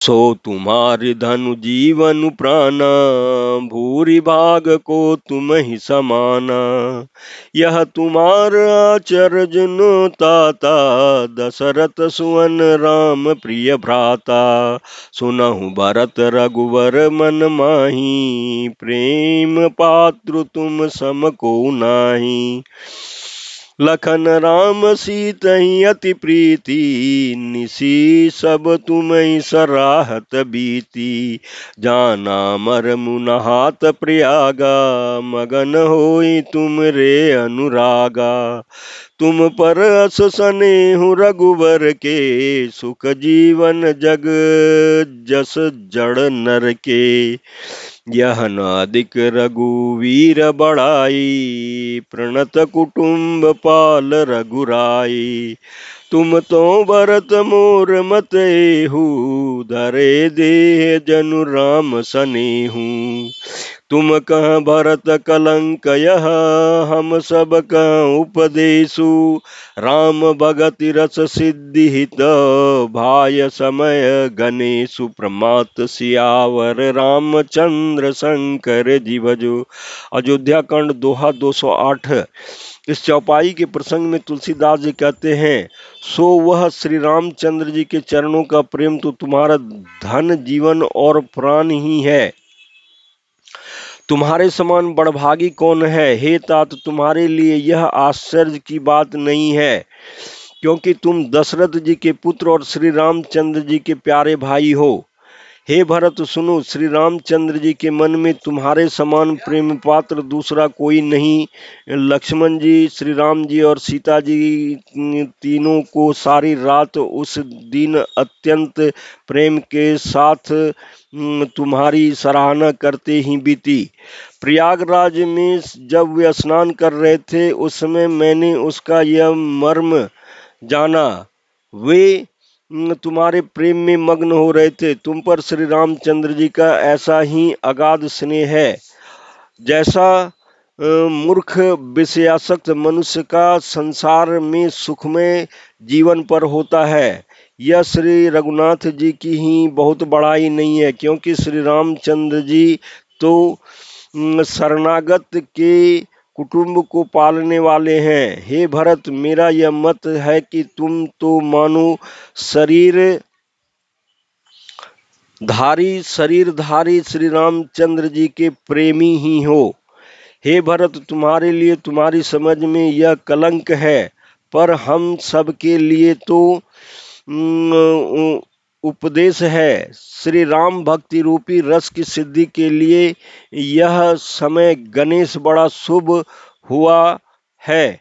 सो तुम्हारे धनु जीवन प्राणा, भूरि भाग को तुम ही समाना। यह तुम्हारा चरजनो ताता, दशरथ सुवन राम प्रिय भ्राता। सुनहु भरत रघुवर मन माही, प्रेम पात्रु तुम सम को नाही। लखन राम सीतहि अति प्रीति, निसी सब तुम्हि सराहत बीती। जाना मरमु नहात प्रयागा, मगन होई तुम रे अनुरागा। तुम पर अस सनेहु रघुवर के, सुख जीवन जग जस जड़ नर के। यह नादिक रघुवीर बड़ाई, प्रणत कुटुम्ब पाल रघुराई। तुम तो भरत मोर मत एहु, धरे देह जनु राम सनेहु। तुम कह भरत कलंक यह, हम सब कह उपदेशु। राम भगति रस सिद्धि हित, भाय समय गणेशु। प्रमात सियावर रामचंद्र शंकर जी भजो। अयोध्या कांड दोहा 208। इस चौपाई के प्रसंग में तुलसीदास जी कहते हैं, सो वह श्री रामचंद्र जी के चरणों का प्रेम तो तुम्हारा धन जीवन और प्राण ही है। तुम्हारे समान बड़भागी कौन है। हे तात, तुम्हारे लिए यह आश्चर्य की बात नहीं है, क्योंकि तुम दशरथ जी के पुत्र और श्री रामचंद्र जी के प्यारे भाई हो। हे भरत सुनो, श्री रामचंद्र जी के मन में तुम्हारे समान प्रेम पात्र दूसरा कोई नहीं। लक्ष्मण जी, श्री राम जी और सीता जी तीनों को सारी रात उस दिन अत्यंत प्रेम के साथ तुम्हारी सराहना करते ही बीती। प्रयागराज में जब वे स्नान कर रहे थे, उस समय मैंने उसका यह मर्म जाना। वे तुम्हारे प्रेम में मग्न हो रहे थे। तुम पर श्री रामचंद्र जी का ऐसा ही अगाध स्नेह है, जैसा मूर्ख विषयासक्त मनुष्य का संसार में सुखमय जीवन पर होता है। यह श्री रघुनाथ जी की ही बहुत बड़ाई नहीं है, क्योंकि श्री रामचंद्र जी तो शरणागत के कुटुंब को पालने वाले हैं। हे भरत, मेरा यह मत है कि तुम तो मानो शरीरधारी श्री रामचंद्र जी के प्रेमी ही हो। हे भरत, तुम्हारे लिए तुम्हारी समझ में यह कलंक है, पर हम सब के लिए तो उपदेश है। श्री राम भक्ति रूपी रस की सिद्धि के लिए यह समय गणेश बड़ा शुभ हुआ है।